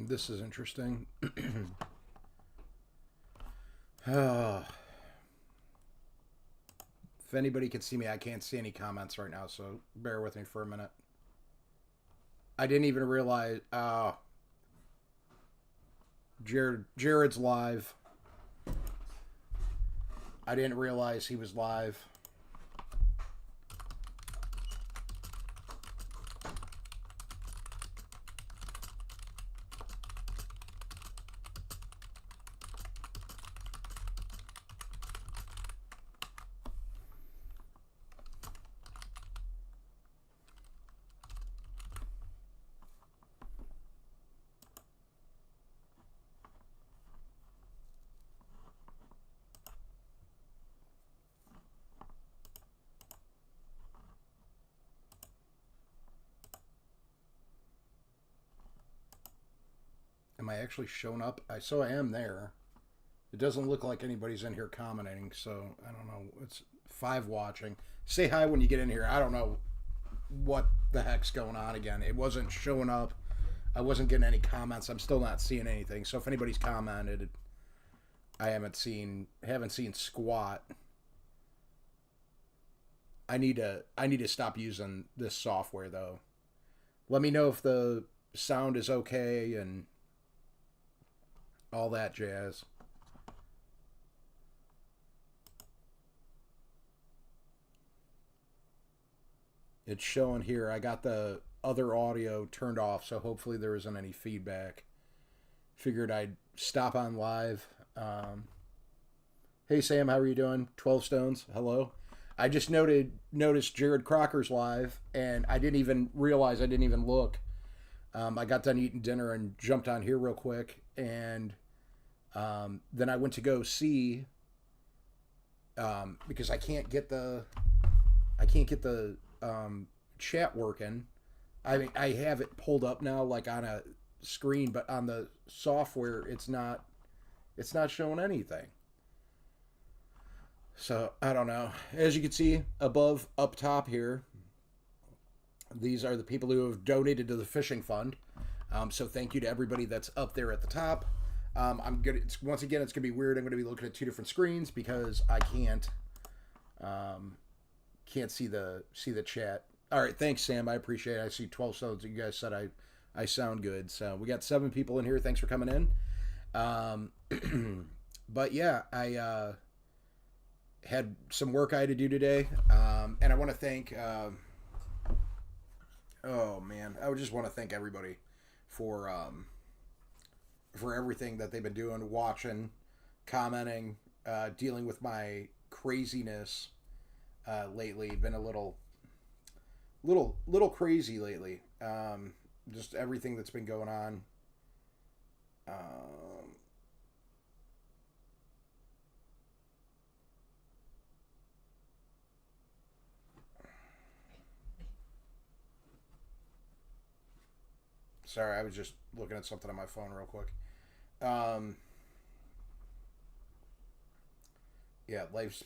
This is interesting. Oh. If anybody can see me, I can't see any comments right now, so bear with me for a minute. I didn't even realize. Jared's live. I didn't realize he was live. Am I actually showing up? So I am there. It doesn't look like anybody's in here commenting, so I don't know. It's 5 watching. Say hi when you get in here. I don't know what the heck's going on again. It wasn't showing up. I wasn't getting any comments. I'm still not seeing anything. So if anybody's commented, I haven't seen squat. I need to stop using this software though. Let me know if the sound is okay and all that jazz. It's showing here. I got the other audio turned off, so hopefully there isn't any feedback. Figured I'd stop on live. Hey Sam, how are you doing? 12 Stones, hello. I just noticed Jared Crocker's live, and I didn't even realize. I didn't even look. I got done eating dinner and jumped on here real quick, and then I went to go see because I can't get the chat working. I mean, I have it pulled up now, like on a screen, but on the software, it's not showing anything. So I don't know. As you can see above, up top here, these are the people who have donated to the fishing fund. So thank you to everybody that's up there at the top. Once again, it's gonna be weird. I'm gonna be looking at 2 different screens because I can't see the chat. All right, thanks Sam. I appreciate it. I see 12 stones. You guys said I sound good. So we got 7 people in here. Thanks for coming in. But yeah, I had some work I had to do today, and I want to thank. Oh man, I would just want to thank everybody for everything that they've been doing, watching, commenting, dealing with my craziness lately. Been a little crazy lately. Just everything that's been going on. Sorry, I was just looking at something on my phone real quick. Yeah, life's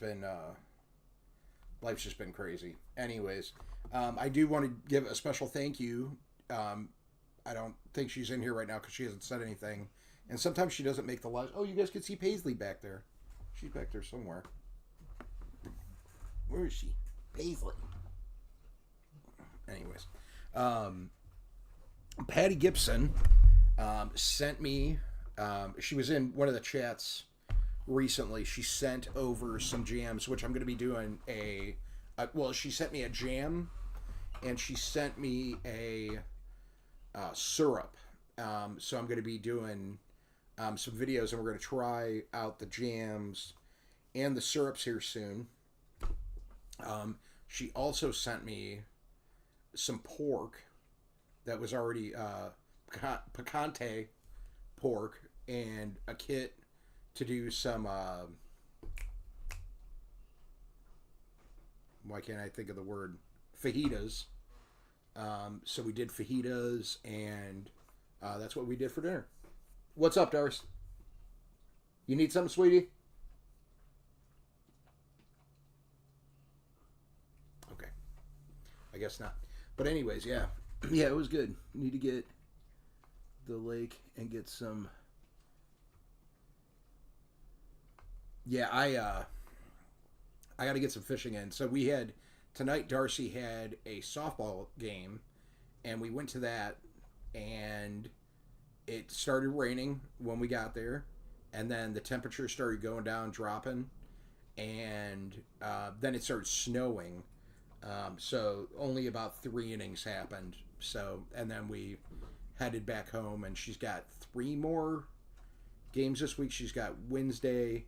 just been crazy. Anyways, I do want to give a special thank you. I don't think she's in here right now because she hasn't said anything, and sometimes she doesn't make the live. Oh, you guys can see Paisley back there. She's back there somewhere. Where is she? Paisley. Anyways, Patty Gibson sent me. She was in one of the chats recently. She sent over some jams, which I'm going to be doing well, she sent me a jam, and she sent me a syrup. So I'm going to be doing some videos, and we're going to try out the jams and the syrups here soon. She also sent me some pork that was already picante pork, and a kit to do some why can't I think of the word, fajitas. So we did fajitas, and that's what we did for dinner. What's up, Doris? You need something, sweetie? Okay, I guess not. But anyways, yeah, it was good. Need to the lake and get some. Yeah, I got to get some fishing in. So we had tonight. Darcy had a softball game, and we went to that, and it started raining when we got there, and then the temperature started going down, dropping, and then it started snowing. So only about 3 innings happened. So and then we headed back home, and she's got 3 more games this week. She's got Wednesday,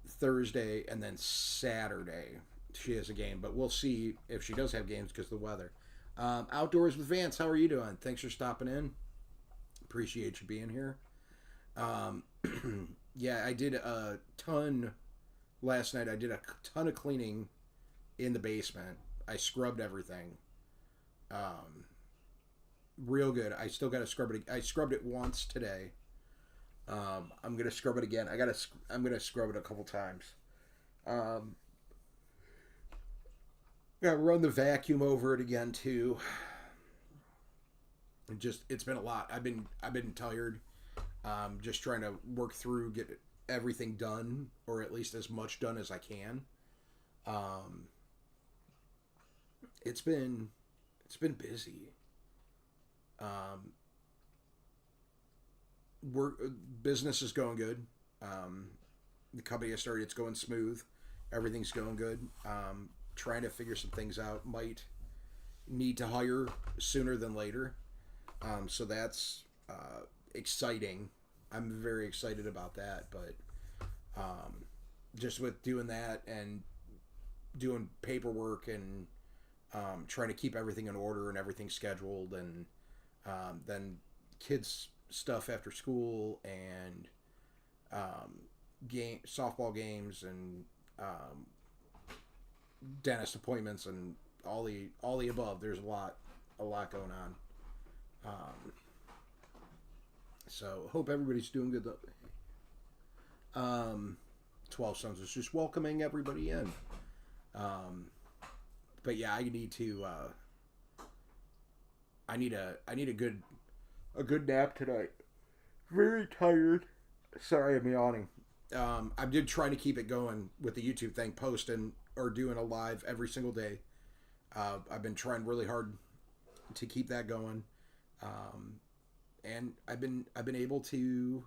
Thursday, and then Saturday she has a game. But we'll see if she does have games because of the weather. Outdoors with Vance, how are you doing? Thanks for stopping in. Appreciate you being here. Um, yeah, I did a ton last night. I did a ton of cleaning in the basement. I scrubbed everything. Um, Real good. I still got to scrub it. I scrubbed it once today. I'm gonna scrub it again. I'm gonna scrub it a couple times. Um, yeah, run the vacuum over it again too. It's been a lot. I've been tired. Just trying to work through, get everything done, or at least as much done as I can. Um, it's been busy. Um, Work business is going good. Um, the company I started, it's going smooth. Everything's going good. Trying to figure some things out. Might need to hire sooner than later. So that's exciting. I'm very excited about that. But just with doing that and doing paperwork and trying to keep everything in order and everything scheduled, and then kids stuff after school, and softball games, and dentist appointments, and all the above. There's a lot going on. So hope everybody's doing good though. 12 Sons is just welcoming everybody in. But yeah, I need to. I need a good nap tonight. Very tired. Sorry, I'm yawning. I did try to keep it going with the YouTube thing, posting or doing a live every single day. I've been trying really hard to keep that going, and I've been able to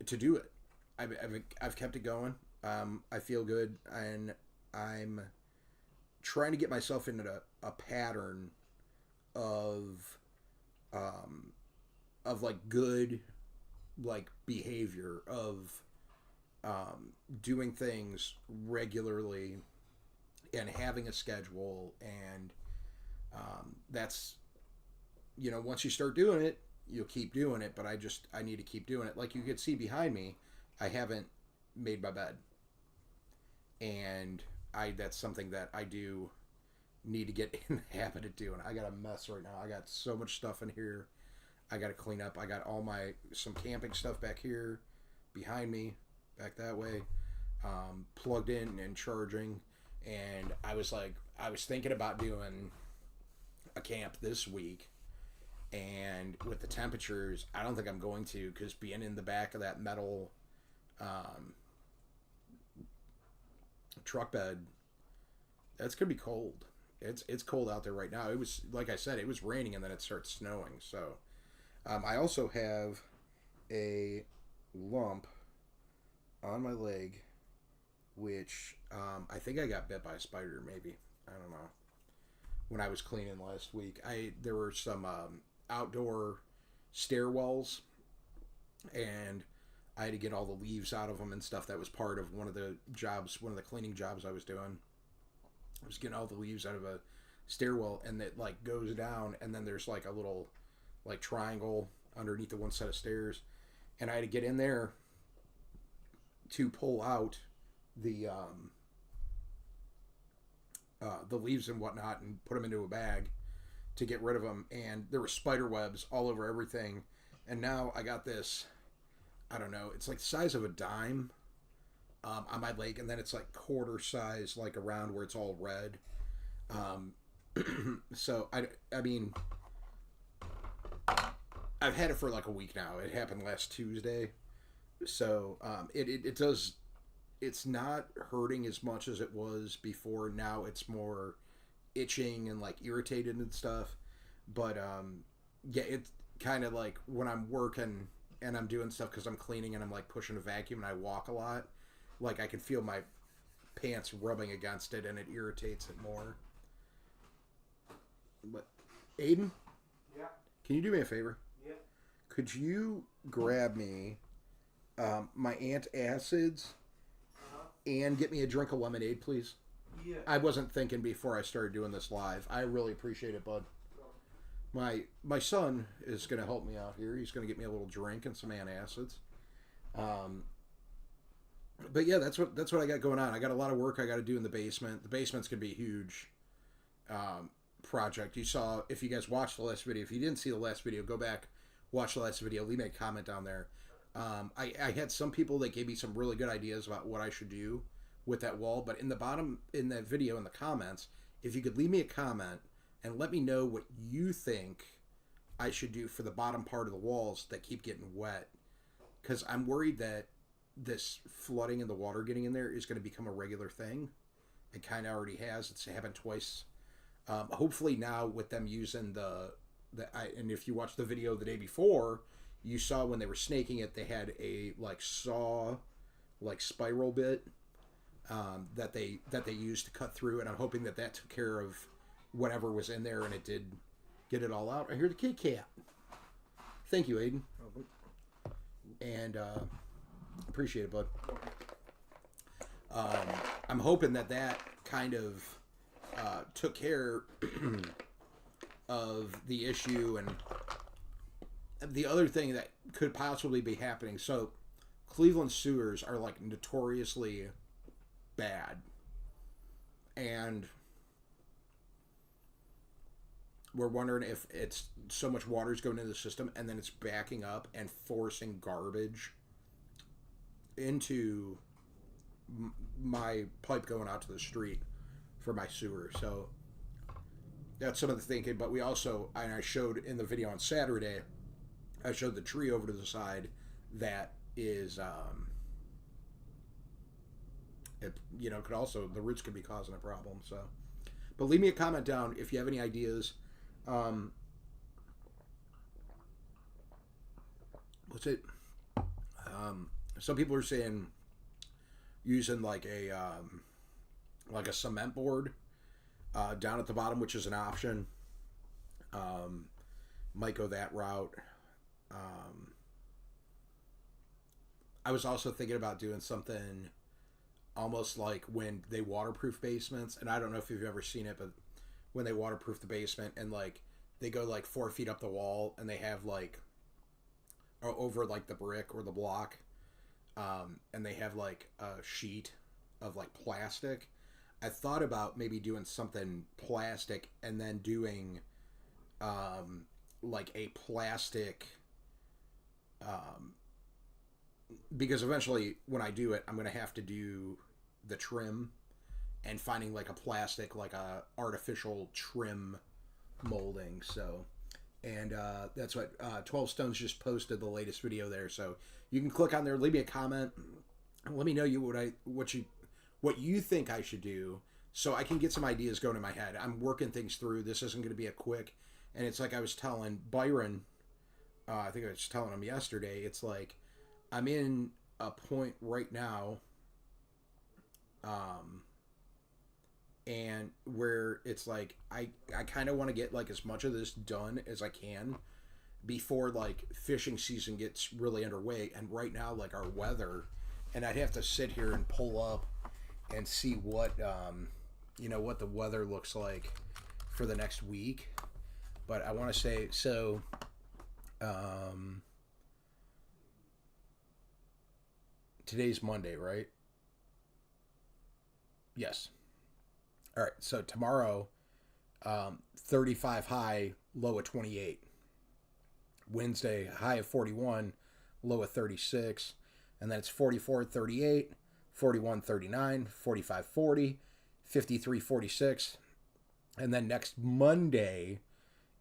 do it. I've kept it going. I feel good, and I'm trying to get myself into a pattern of like good like behavior of doing things regularly and having a schedule, and that's, once you start doing it, you'll keep doing it. But I need to keep doing it. Like you can see behind me, I haven't made my bed, and that's something that I do need to get in the habit of doing. I got a mess right now. I got so much stuff in here I got to clean up. I got some camping stuff back here behind me, back that way, plugged in and charging. And I was thinking about doing a camp this week, and with the temperatures, I don't think I'm going to, because being in the back of that metal truck bed, that's gonna be cold. It's cold out there right now. It was, like I said, it was raining, and then it starts snowing. So I also have a lump on my leg, which I think I got bit by a spider, maybe. I don't know. When I was cleaning last week, there were some outdoor stairwells, and I had to get all the leaves out of them and stuff. That was part of one of the cleaning jobs I was doing. I was getting all the leaves out of a stairwell, and it like goes down, and then there's like a little like triangle underneath the one set of stairs, and I had to get in there to pull out the leaves and whatnot and put them into a bag to get rid of them. And there were spider webs all over everything, and now I got this, I don't know, it's like the size of a dime on my leg, and then it's like quarter size like around where it's all red. So I mean, I've had it for like a week now. It happened last Tuesday. So it does, it's not hurting as much as it was before. Now it's more itching and like irritated and stuff. But yeah, it's kind of like when I'm working and I'm doing stuff because I'm cleaning and I'm like pushing a vacuum and I walk a lot, like I can feel my pants rubbing against it and it irritates it more. But Aiden, Yeah. can you do me a favor? Yeah. Could you grab me my antacids and get me a drink of lemonade, please? Yeah. I wasn't thinking before I started doing this live. I really appreciate it, bud. My son is going to help me out here. He's going to get me a little drink and some antacids. But yeah, that's what I got going on. I got a lot of work I got to do in the basement. The basement's going to be a huge project. You saw, if you guys watched the last video, if you didn't see the last video, go back, watch the last video, leave me a comment down there. I had some people that gave me some really good ideas about what I should do with that wall, but in the bottom, in that video, in the comments, if you could leave me a comment and let me know what you think I should do for the bottom part of the walls that keep getting wet, because I'm worried that this flooding and the water getting in there is going to become a regular thing. It kind of already has. It's happened twice. Hopefully now with them using and if you watched the video the day before, you saw when they were snaking it, they had a like saw, like spiral bit that they used to cut through, and I'm hoping that took care of whatever was in there, and it did get it all out. I hear the kitty cat. Thank you, Aiden. And appreciate it, bud. I'm hoping that kind of took care of the issue. And the other thing that could possibly be happening, so Cleveland sewers are like notoriously bad, and we're wondering if it's so much water's going into the system and then it's backing up and forcing garbage into my pipe going out to the street for my sewer. So that's some of the thinking. But we also, and I showed in the video on Saturday, I showed the tree over to the side that is it, could also, the roots could be causing a problem. So, but leave me a comment down if you have any ideas. What's it? Some people are saying using like a cement board down at the bottom, which is an option. Might go that route. I was also thinking about doing something almost like when they waterproof basements, and I don't know if you've ever seen it, but when they waterproof the basement and like they go like 4 feet up the wall and they have like over like the brick or the block, and they have like a sheet of like plastic. I thought about maybe doing something plastic and then doing like a plastic, because eventually when I do it, I'm going to have to do the trim, and finding like a plastic, like a artificial trim molding. So, and that's what 12 Stones just posted the latest video there. So you can click on there, leave me a comment, and let me know what you think I should do, so I can get some ideas going in my head. I'm working things through. This isn't going to be a quick, and it's like I was telling Byron, I think I was telling him yesterday, it's like I'm in a point right now, and where it's like I kind of want to get like as much of this done as I can before like fishing season gets really underway. And right now, like our weather, and I'd have to sit here and pull up and see what what the weather looks like for the next week. But I want to say, so today's Monday, right? Yes. All right, so tomorrow, 35 high, low of 28. Wednesday, high of 41, low of 36. And then it's 44, 38, 41, 39, 45, 40, 53, 46. And then next Monday,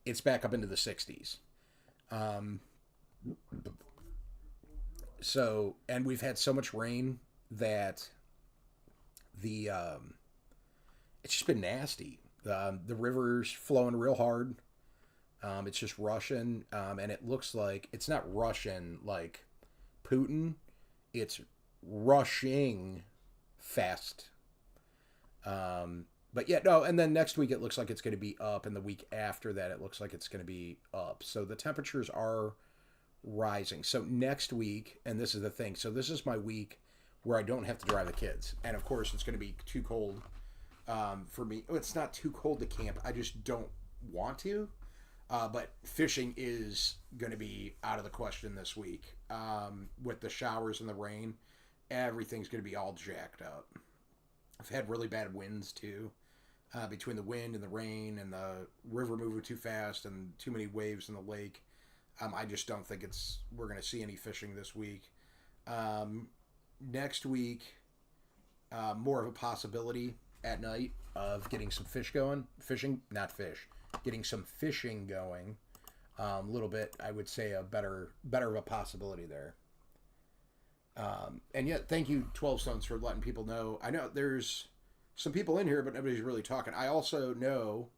it's back up into the 60s. Um, so, and we've had so much rain that the it's just been nasty. The river's flowing real hard. It's just rushing, and it looks like it's not Russian like Putin. It's rushing fast. But yeah, no. And then next week it looks like it's going to be up, and the week after that it looks like it's going to be up. So the temperatures are rising. So next week, and this is the thing. So this is my week where I don't have to drive the kids, and of course it's going to be too cold for me. It's not too cold to camp. I just don't want to. But fishing is going to be out of the question this week. With the showers and the rain, everything's going to be all jacked up. I've had really bad winds too, between the wind and the rain and the river moving too fast and too many waves in the lake. I just don't think we're going to see any fishing this week. Next week, more of a possibility at night of getting some fish going. Fishing, not fish. Getting some fishing going. A little bit, I would say, a better of a possibility there. And yet, thank you, 12 Stones, for letting people know. I know there's some people in here, but nobody's really talking. I also know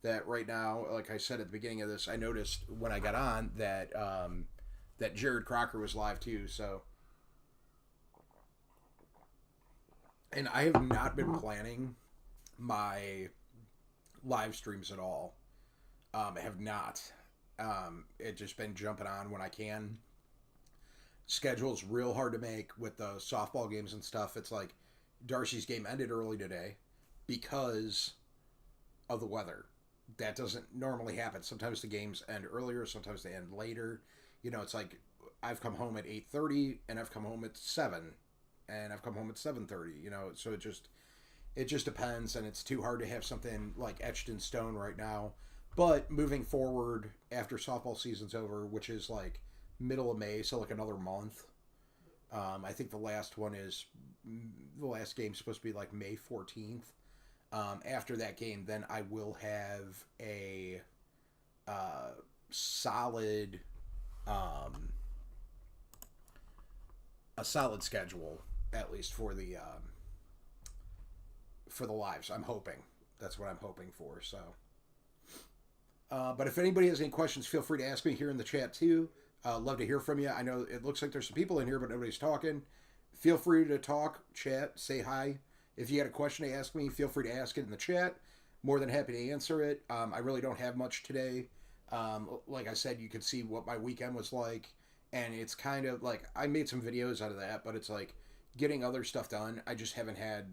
that right now, like I said at the beginning of this, I noticed when I got on that that Jared Crocker was live too. So, and I have not been planning my live streams at all. I have not. It just been jumping on when I can. Schedule's real hard to make with the softball games and stuff. It's like Darcy's game ended early today because of the weather. That doesn't normally happen. Sometimes the games end earlier, sometimes they end later. You know, it's like I've come home at 8:30 and I've come home at 7 and I've come home at 7:30, you know, so it just depends, and it's too hard to have something like etched in stone right now. But moving forward after softball season's over, which is like middle of May, so like another month. I think the last game's supposed to be like May 14th. After that game, then I will have solid a solid schedule, at least for the lives. I'm hoping that's what I'm hoping for. So, but if anybody has any questions, feel free to ask me here in the chat too. Love to hear from you. I know it looks like there's some people in here, but nobody's talking. Feel free to talk, chat, say hi. If you got a question to ask me, feel free to ask it in the chat. More than happy to answer it. I really don't have much today. Like I said, you could see what my weekend was like, and it's kind of like I made some videos out of that, but it's like getting other stuff done. I just haven't had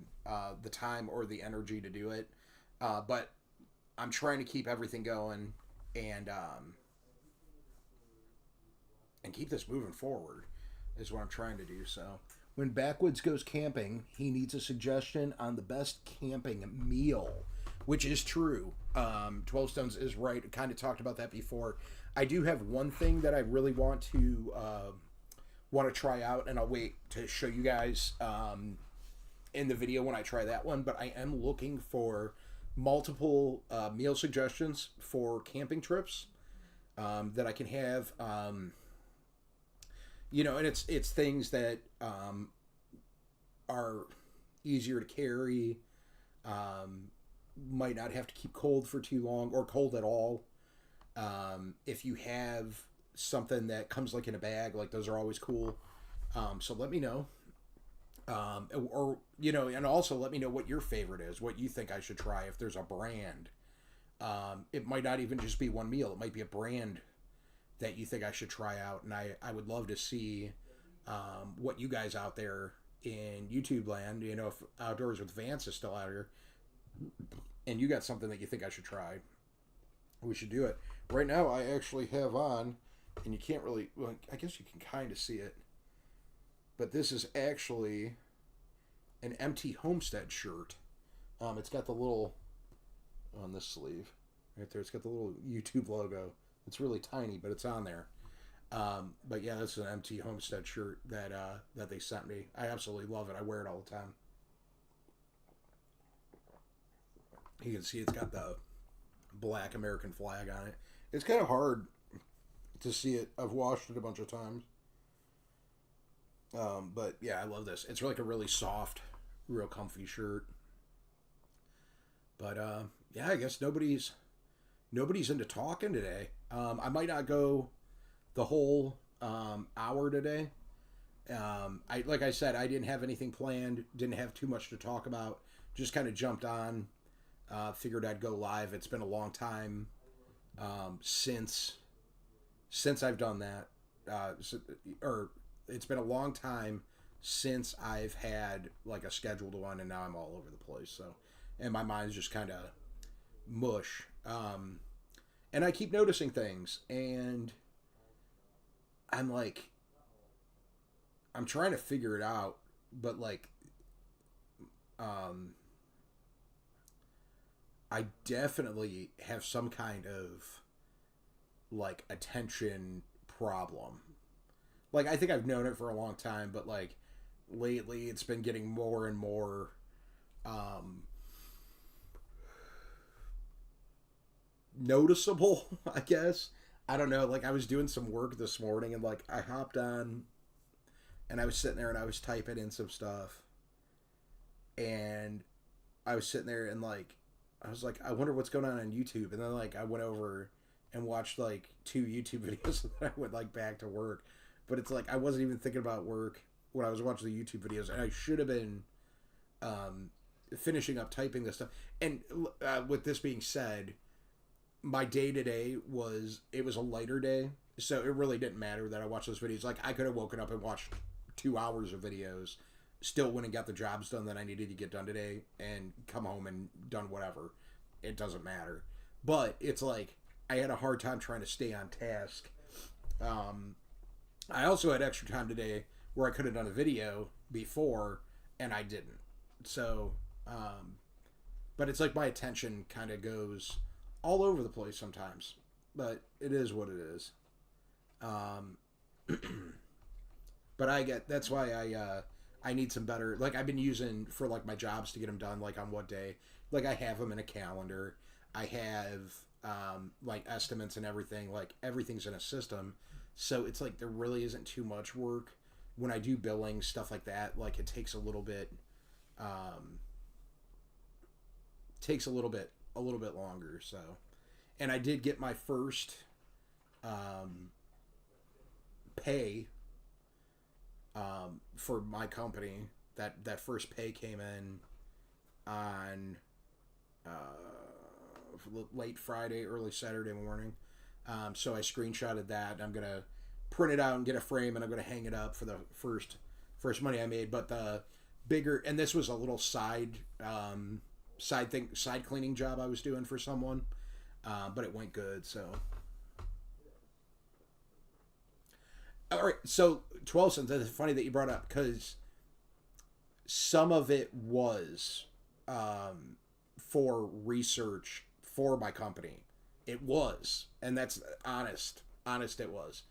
the time or the energy to do it. But I'm trying to keep everything going and keep this moving forward is what I'm trying to do. So when Backwoods goes camping, he needs a suggestion on the best camping meal, which is true. 12 Stones is right. I kind of talked about that before. I do have one thing that I really want to try out, and I'll wait to show you guys in the video when I try that one. But I am looking for multiple meal suggestions for camping trips that I can have. You know, and it's things that are easier to carry, might not have to keep cold for too long or cold at all. If you have something that comes like in a bag, like those are always cool. So let me know. Or, you know, and also let me know what your favorite is, what you think I should try. If there's a brand, it might not even just be one meal. It might be a brand that you think I should try out. And I would love to see what you guys out there in YouTube land, you know, if Outdoors with Vance is still out here and you got something that you think I should try, we should do it. Right now I actually have on, and you can't really, well, I guess you can kind of see it, but this is actually an Empty Homestead shirt. It's got the little, on this sleeve right there, it's got the little YouTube logo. It's really tiny, but it's on there. But yeah, this is an Empty Homestead shirt that they sent me. I absolutely love it. I wear it all the time. You can see it's got the black American flag on it. It's kind of hard to see it. I've washed it a bunch of times. But yeah, I love this. It's like a really soft, real comfy shirt. But yeah, I guess nobody's into talking today. I might not go the whole hour today. I like I said, I didn't have anything planned. Didn't have too much to talk about. Just kind of jumped on. Figured I'd go live. It's been a long time since I've done that. Or it's been a long time since I've had like a scheduled one, and now I'm all over the place. So, and my mind's just kind of mush. And I keep noticing things, and I'm like, I'm trying to figure it out, but like, um, I definitely have some kind of like attention problem. Like, I think I've known it for a long time, but like lately it's been getting more and more um, noticeable, I guess. I don't know. Like, I was doing some work this morning, and like I hopped on and I was sitting there and I was typing in some stuff, and I was sitting there and like I was like, I wonder what's going on YouTube. And then like I went over and watched like 2 YouTube videos, and then I went like back to work. But it's like I wasn't even thinking about work when I was watching the YouTube videos, and I should have been um, finishing up typing this stuff. And with this being said, my day today was a lighter day, so it really didn't matter that I watched those videos. Like, I could have woken up and watched 2 hours of videos, still went and got the jobs done that I needed to get done today, and come home and done whatever. It doesn't matter. But it's like I had a hard time trying to stay on task. I also had extra time today where I could have done a video before, and I didn't. So, but it's like my attention kind of goes all over the place sometimes. But it is what it is. But that's why I need some better, like I've been using for like my jobs to get them done, like on what day. Like I have them in a calendar. I have like estimates and everything. Like everything's in a system. So it's like there really isn't too much work. When I do billing, stuff like that, like it takes a little bit a little bit longer. So, and I did get my first pay for my company. That first pay came in on late Friday, early Saturday morning. So I screenshotted that. I'm gonna print it out and get a frame, and I'm gonna hang it up for the first money I made. But the bigger, and this was a little side cleaning job I was doing for someone, but it went good. So, all right. So 12 cents. It's funny that you brought up, because some of it was for research for my company. It was, and that's honest. Honest, it was.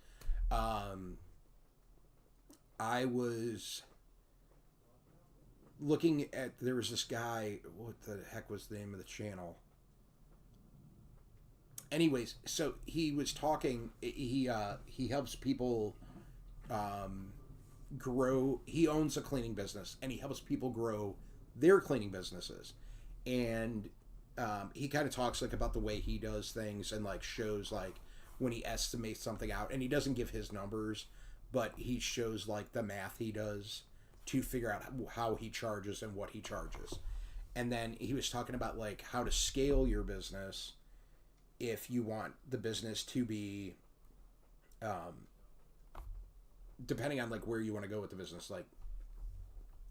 I was looking at, there was this guy. What the heck was the name of the channel? Anyways, so he was talking. He helps people grow. He owns a cleaning business, and he helps people grow their cleaning businesses. And he kind of talks like about the way he does things, and like shows like when he estimates something out, and he doesn't give his numbers, but he shows like the math he does to figure out how he charges and what he charges. And then he was talking about like how to scale your business if you want the business to be depending on like where you want to go with the business, like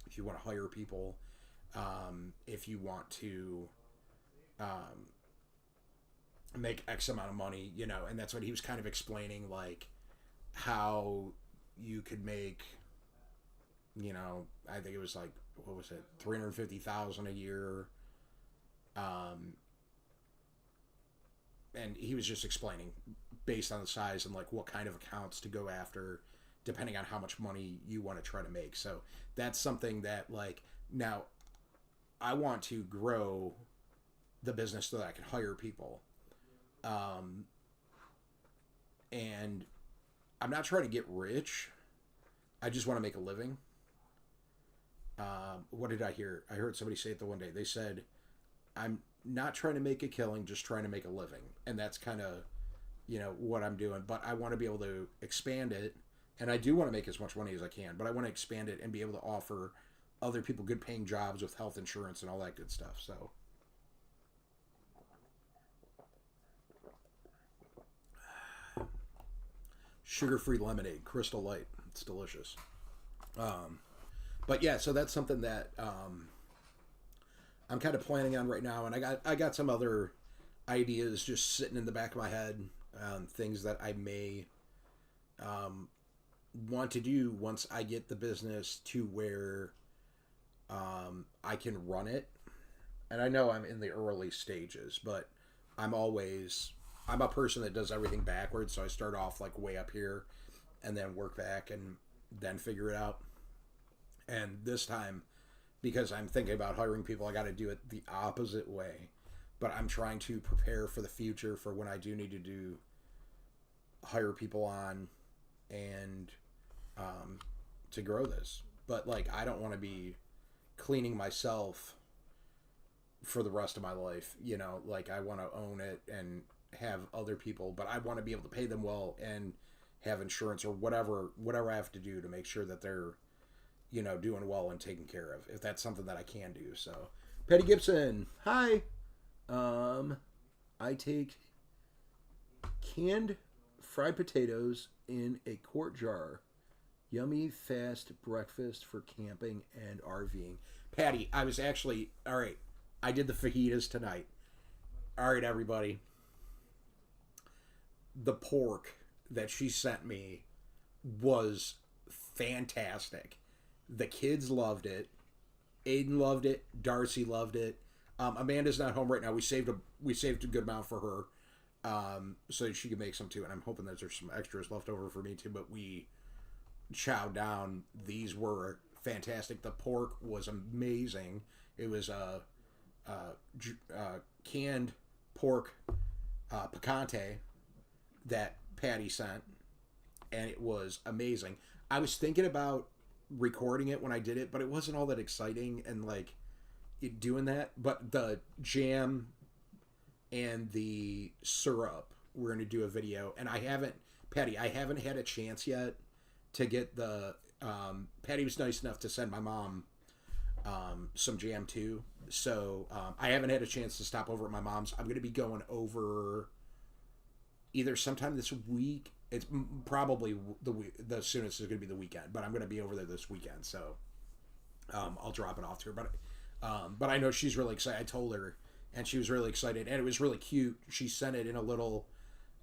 if you want to hire people, if you want to make X amount of money, and that's what he was kind of explaining, like how you could make, I think it was like, what was it, 350,000 a year, and he was just explaining based on the size and like what kind of accounts to go after, depending on how much money you want to try to make. So that's something that like, now I want to grow the business so that I can hire people. And I'm not trying to get rich. I just want to make a living. What did I hear? I heard somebody say it the one day. They said, I'm not trying to make a killing, just trying to make a living. And that's kind of, what I'm doing. But I want to be able to expand it. And I do want to make as much money as I can. But I want to expand it and be able to offer other people good paying jobs with health insurance and all that good stuff. So. Sugar-free lemonade, Crystal Light. It's delicious. But yeah, so that's something that I'm kind of planning on right now, and I got some other ideas just sitting in the back of my head, things that I may want to do once I get the business to where I can run it. And I know I'm in the early stages, but I'm a person that does everything backwards, so I start off like way up here and then work back and then figure it out. And this time, because I'm thinking about hiring people, I got to do it the opposite way. But I'm trying to prepare for the future for when I do need to hire people on and to grow this. But like, I don't want to be cleaning myself for the rest of my life. Like I want to own it and have other people, but I want to be able to pay them well and have insurance or whatever I have to do to make sure that they're doing well and taken care of, if that's something that I can do. So Patty Gibson, hi. I take canned fried potatoes in a quart jar. Yummy fast breakfast for camping and RVing. Patty, I was actually all right. I did the fajitas tonight. All right, everybody. The pork that she sent me was fantastic. The kids loved it. Aiden loved it. Darcy loved it. Amanda's not home right now. We saved a good amount for her, so she could make some too. And I'm hoping that there's some extras left over for me too. But we chowed down. These were fantastic. The pork was amazing. It was canned pork picante that Patty sent, and it was amazing. I was thinking about recording it when I did it, but it wasn't all that exciting and like doing that. But the jam and the syrup, we're going to do a video, and I haven't had a chance yet to get the Patty was nice enough to send my mom some jam too, so I haven't had a chance to stop over at my mom's. I'm going to be going over either sometime this week. It's probably the soonest is going to be the weekend, but I'm going to be over there this weekend, so I'll drop it off to her. But I know she's really excited. I told her, and she was really excited, and it was really cute. She sent it in a little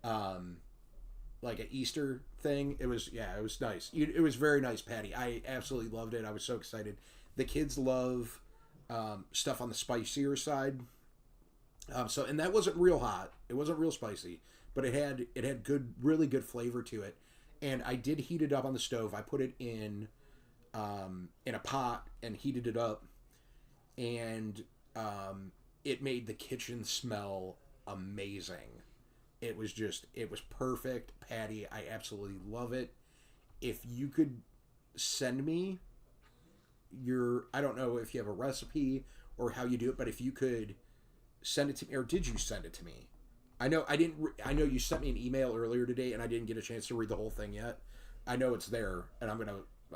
like an Easter thing. It was nice. It was very nice, Patty. I absolutely loved it. I was so excited. The kids love stuff on the spicier side. And that wasn't real hot. It wasn't real spicy, but it had really good flavor to it. And I did heat it up on the stove. I put it in a pot and heated it up, and it made the kitchen smell amazing. It was perfect, Patty. I absolutely love it. If you could send me I don't know if you have a recipe or how you do it, but if you could send it to me, or did you send it to me? I know you sent me an email earlier today, and I didn't get a chance to read the whole thing yet. I know it's there, and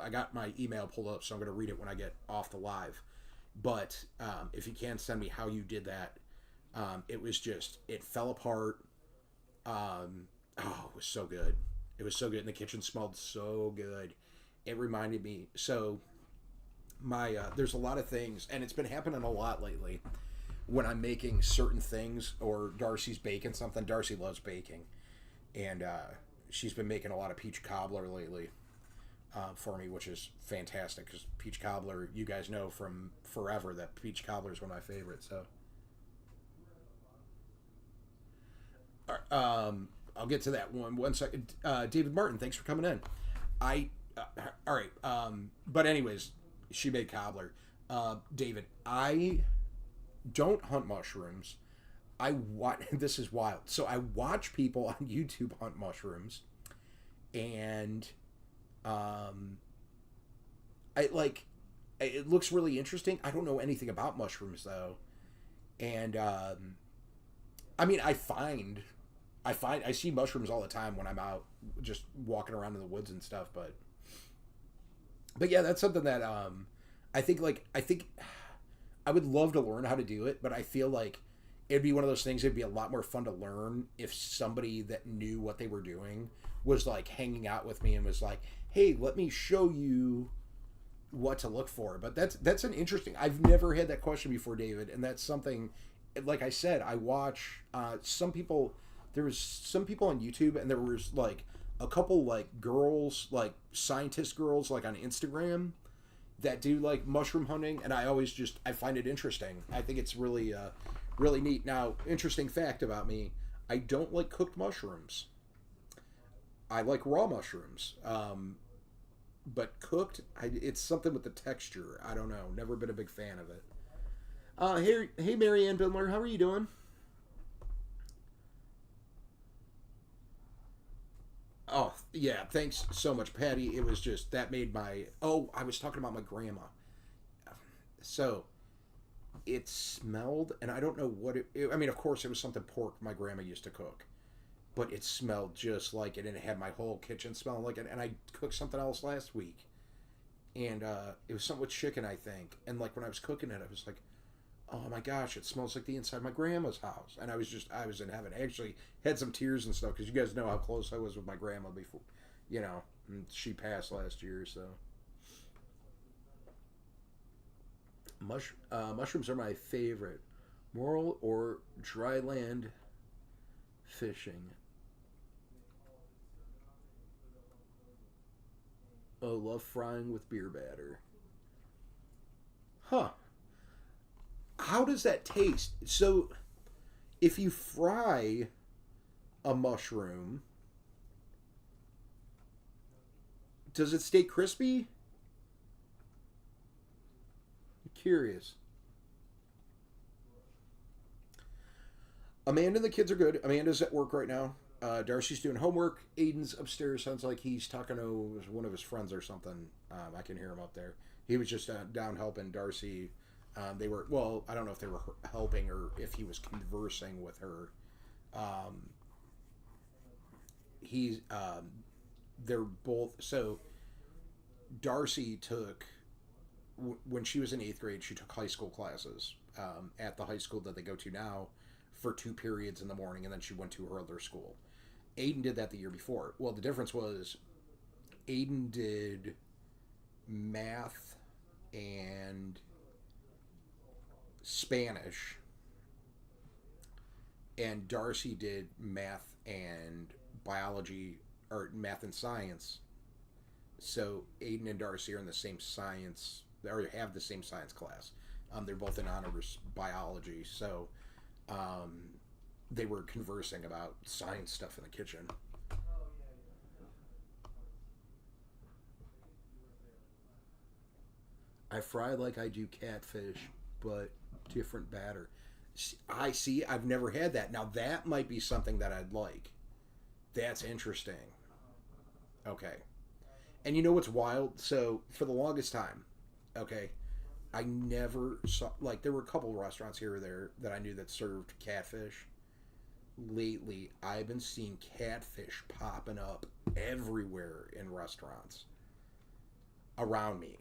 I got my email pulled up, so I'm gonna read it when I get off the live. But if you can send me how you did that, it fell apart. It was so good. It was so good, and the kitchen smelled so good. It reminded me. So there's a lot of things, and it's been happening a lot lately when I'm making certain things, or Darcy's baking something. Darcy loves baking, and she's been making a lot of peach cobbler lately for me, which is fantastic, because peach cobbler, you guys know from forever that peach cobbler is one of my favorites. So I'll get to that one second. David Martin, thanks for coming in. All right. But anyways, she made cobbler. David, I don't hunt mushrooms. I watch. This is wild. So I watch people on YouTube hunt mushrooms, and um, I like. It looks really interesting. I don't know anything about mushrooms though, and I mean, I see mushrooms all the time when I'm out just walking around in the woods and stuff. But yeah, that's something that I think I would love to learn how to do it, but I feel like it'd be one of those things. It'd be a lot more fun to learn if somebody that knew what they were doing was like hanging out with me and was like, "Hey, let me show you what to look for." But that's an interesting. I've never had that question before, David, and that's something. Like I said, I watch some people. There was some people on YouTube, and there was like a couple like girls, like scientist girls, like on Instagram that do like mushroom hunting, and I find it interesting. I think it's really really neat. Now, interesting fact about me: I don't like cooked mushrooms. I like raw mushrooms. But cooked, it's something with the texture. I don't know. Never been a big fan of it. Hey, Marianne Bindler, how are you doing? Oh, yeah, thanks so much, Patty. It was just that made my. Oh, I was talking about my grandma. So it smelled, and I don't know what I mean, of course, it was something pork my grandma used to cook, but it smelled just like it, and it had my whole kitchen smelling like it. And I cooked something else last week, and it was something with chicken, I think. And like when I was cooking it, I was like, oh my gosh, it smells like the inside of my grandma's house. And I was in heaven. I actually had some tears and stuff because you guys know how close I was with my grandma before, you know, and she passed last year. So mushrooms are my favorite. Moral or dry land fishing. Oh, love frying with beer batter. Huh. How does that taste? So, if you fry a mushroom, does it stay crispy? I'm curious. Amanda and the kids are good. Amanda's at work right now. Darcy's doing homework. Aiden's upstairs. Sounds like he's talking to one of his friends or something. I can hear him up there. He was just down helping Darcy. They were, well, I don't know if they were helping or if he was conversing with her. Um, he's they're both, so Darcy took when she was in 8th grade, she took high school classes at the high school that they go to now for 2 periods in the morning, and then she went to her other school. Aiden did that the year before. Well, the difference was Aiden did math and Spanish, and Darcy did math and biology, or math and science. So Aiden and Darcy are in the same science, or have the same science class. They're both in honors biology, so um, they were conversing about science stuff in the kitchen. I fry like I do catfish, but different batter. I see. I've never had that. Now that might be something that I'd like. That's interesting. Okay. And you know what's wild? So for the longest time, okay, I never saw, like, there were a couple restaurants here or there that I knew that served catfish. Lately, I've been seeing catfish popping up everywhere in restaurants around me.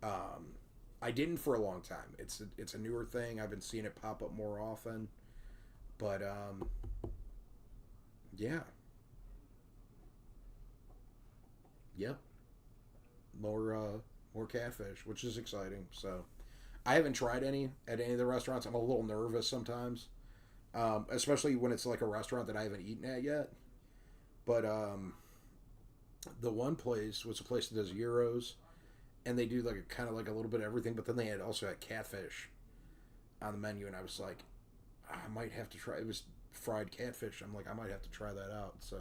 Um, I didn't for a long time. It's a newer thing. I've been seeing it pop up more often, but yeah, yep, more catfish, which is exciting. So I haven't tried any at any of the restaurants. I'm a little nervous sometimes, especially when it's like a restaurant that I haven't eaten at yet. But the one place was a place that does gyros, and they do like a kind of like a little bit of everything. But then they had also had catfish on the menu, and I was like, I might have to try. It was fried catfish. I'm like, I might have to try that out. So,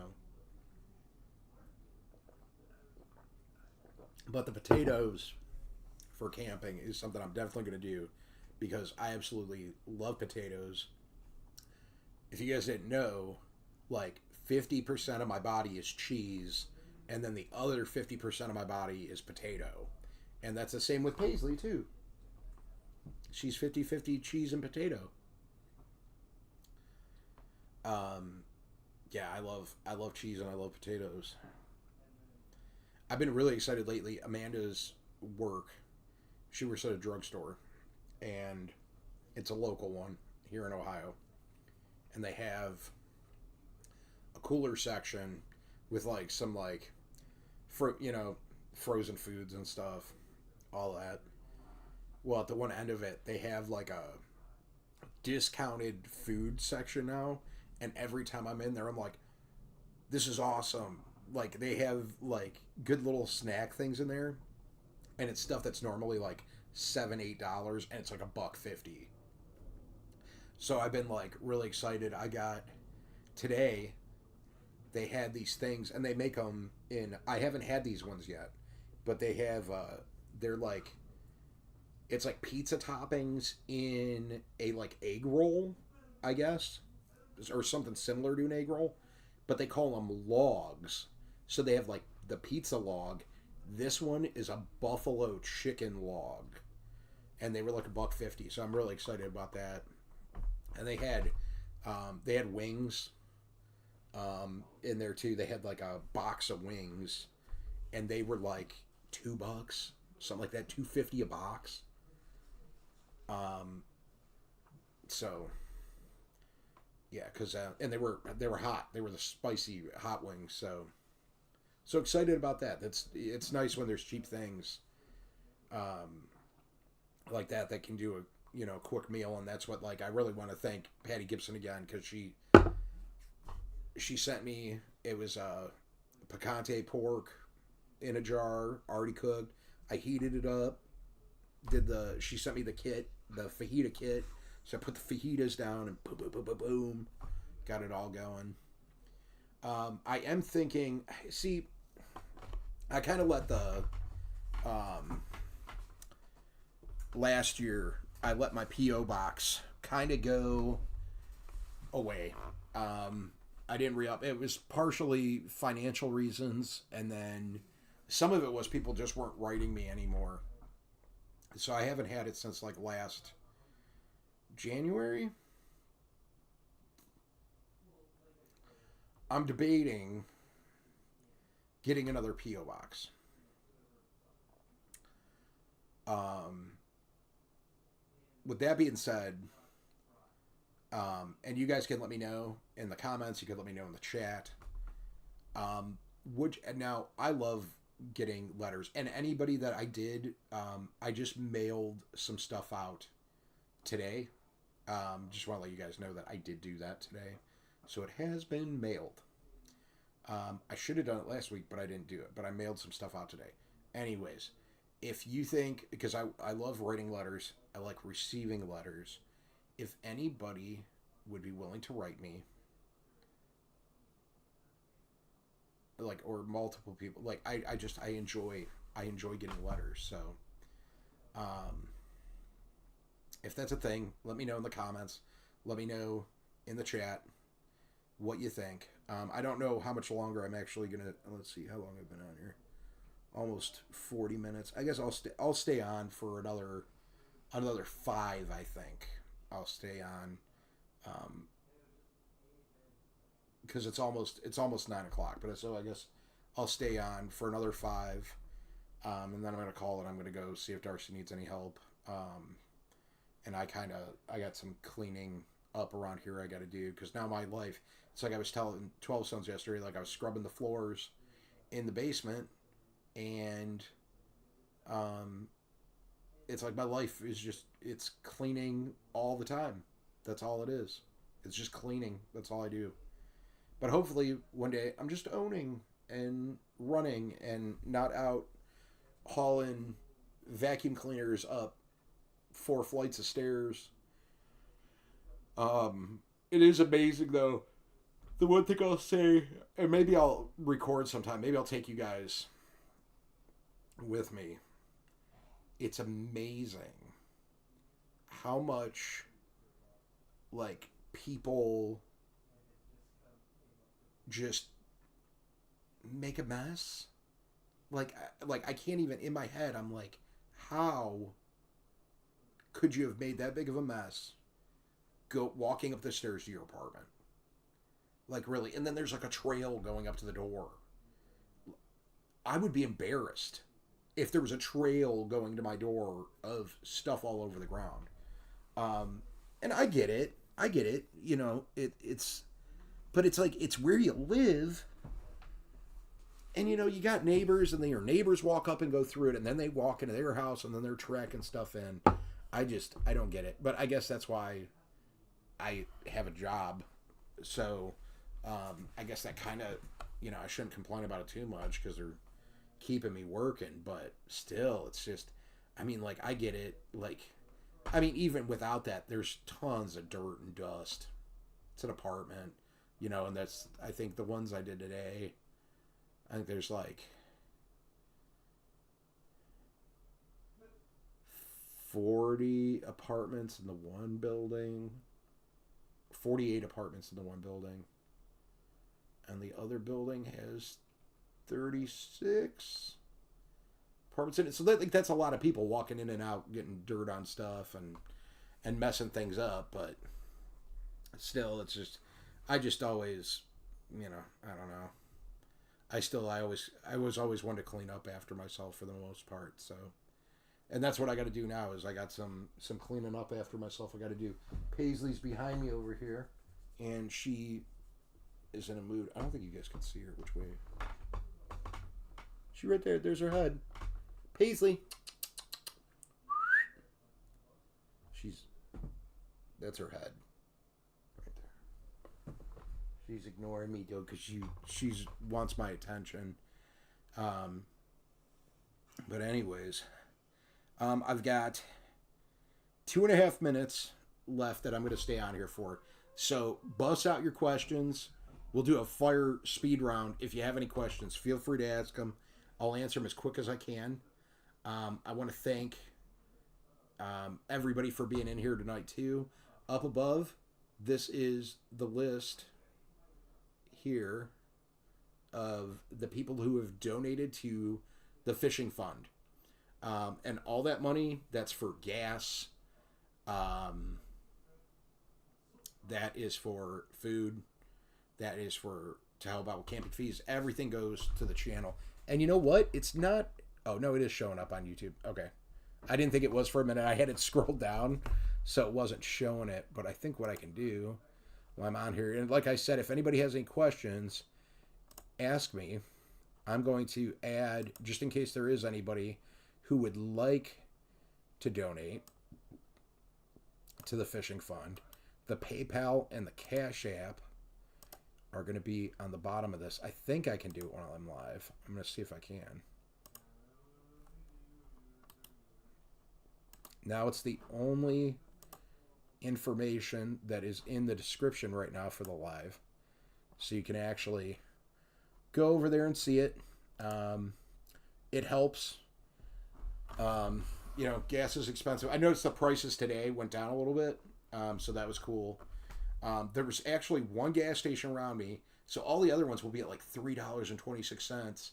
but the potatoes for camping is something I'm definitely going to do because I absolutely love potatoes. if you guys didn't know, like 50% of my body is cheese, and then the other 50% of my body is potato. And that's the same with Paisley, too. She's 50-50 cheese and potato. Yeah, I love cheese and I love potatoes. I've been really excited lately. Amanda's work, she works at a drugstore, and it's a local one here in Ohio. And they have a cooler section with like some like frozen foods and stuff, all that. Well, at the one end of it, they have like a discounted food section now, and every time I'm in there, I'm like, this is awesome. Like, they have like good little snack things in there, and it's stuff that's normally like $7-8, and it's like $1.50. So I've been like really excited. I got today, they had these things, and they make them in, I haven't had these ones yet, but they have they're like, it's like pizza toppings in a like egg roll, I guess, or something similar to an egg roll, but they call them logs. So they have like the pizza log. This one is a buffalo chicken log, and they were like $1.50. So I'm really excited about that. And they had wings in there too. They had like a box of wings, and they were like $2, something like that, $2.50 a box. So yeah, because and they were hot. They were the spicy hot wings. So excited about that. It's nice when there's cheap things, like that can do a quick meal, and that's what, like, I really want to thank Patty Gibson again, because she sent me, it was picante pork in a jar, already cooked. I heated it up. She sent me the kit, the fajita kit. So I put the fajitas down and boom, boom, boom, boom, boom, got it all going. I am thinking, see, I kind of let last year, I let my P.O. box kind of go away. I didn't re-up. It was partially financial reasons, and then some of it was people just weren't writing me anymore. So I haven't had it since like last January. I'm debating getting another P.O. box. With that being said, and you guys can let me know in the comments, you can let me know in the chat. Now, I love getting letters, and anybody that I did, I just mailed some stuff out today. Just want to let you guys know that I did do that today. So it has been mailed. I should have done it last week, but I didn't do it. But I mailed some stuff out today. Anyways, if you think, because I love writing letters, I like receiving letters. If anybody would be willing to write me, like, or multiple people, like, I enjoy getting letters. So, if that's a thing, let me know in the comments. Let me know in the chat what you think. I don't know how much longer I'm actually gonna. Let's see how long I've been on here. Almost 40 minutes. I guess I'll stay on for another 5. I think I'll stay on, because it's almost 9:00. But so I guess I'll stay on for another 5, and then I'm gonna call it. I'm gonna go see if Darcy needs any help. And I got some cleaning up around here I got to do, because now my life, it's like I was telling 12 Sons yesterday, like I was scrubbing the floors in the basement, and it's like my life is just, it's cleaning all the time. That's all it is. It's just cleaning. That's all I do. But hopefully one day I'm just owning and running and not out hauling vacuum cleaners up 4 flights of stairs. It is amazing though. The one thing I'll say, and maybe I'll record sometime, maybe I'll take you guys with me. It's amazing how much, like, people just make a mess. Like I can't even, in my head, I'm like, how could you have made that big of a mess walking up the stairs to your apartment? Like, really? And then there's like a trail going up to the door. I would be embarrassed if there was a trail going to my door of stuff all over the ground. And I get it. You know, but it's like, it's where you live. And, you know, you got neighbors, and then your neighbors walk up and go through it, and then they walk into their house, and then they're tracking stuff in. I don't get it. But I guess that's why I have a job. So, I guess that kind of, you know, I shouldn't complain about it too much because they're keeping me working. But still, it's just, I mean, like, I get it. Like, I mean, even without that, there's tons of dirt and dust. It's an apartment, you know, and that's, I think the ones I did today, I think there's like 40 apartments in the one building, 48 apartments in the one building, and the other building has 36 apartments in it. So that's a lot of people walking in and out, getting dirt on stuff and messing things up. But still, it's just, I just always, you know, I don't know. I was always one to clean up after myself for the most part. So, and that's what I got to do now is I got some cleaning up after myself I got to do. Paisley's behind me over here, and she is in a mood. I don't think you guys can see her. Which way? She right there. There's her head. Paisley. That's her head. She's ignoring me, though, because she's wants my attention. But anyways, I've got 2.5 minutes left that I'm going to stay on here for. So bust out your questions. We'll do a fire speed round. If you have any questions, feel free to ask them. I'll answer them as quick as I can. I want to thank everybody for being in here tonight, too. Up above, this is the list here of the people who have donated to the fishing fund, and all that money, that's for gas, that is for food, that is for to help out with camping fees. Everything goes to the channel. And you know what, it's not, oh no, it is showing up on YouTube. Okay, I didn't think it was for a minute. I had it scrolled down so it wasn't showing it. But I think what I can do while I'm on here, and like I said, if anybody has any questions, ask me. I'm going to add, just in case there is anybody who would like to donate to the fishing fund, the PayPal and the Cash App are going to be on the bottom of this. I think I can do it while I'm live. I'm going to see if I can. Now it's the only information that is in the description right now for the live, so you can actually go over there and see it. It helps. You know, gas is expensive. I noticed the prices today went down a little bit, so that was cool. There was actually one gas station around me, so all the other ones will be at like $3.26,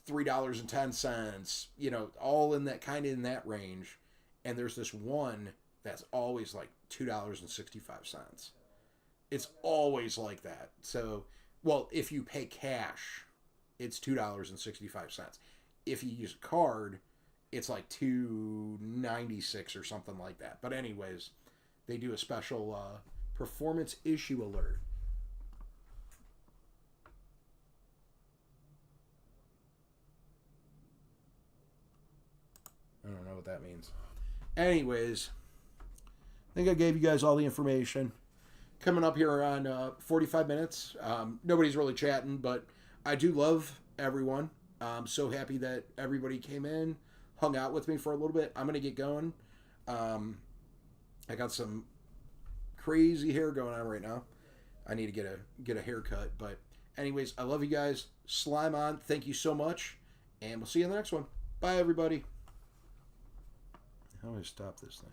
$3.10, you know, all in that kind of in that range. And there's this one that's always like $2.65. It's always like that. So, well, if you pay cash, it's $2.65. If you use a card, it's like $2.96 or something like that. But anyways, they do a special performance issue alert. I don't know what that means. Anyways, I think I gave you guys all the information. Coming up here on 45 minutes. Nobody's really chatting, but I do love everyone. I'm so happy that everybody came in, hung out with me for a little bit. I'm going to get going. I got some crazy hair going on right now. I need to get a haircut. But anyways, I love you guys. Slime on. Thank you so much. And we'll see you in the next one. Bye, everybody. How do I stop this thing?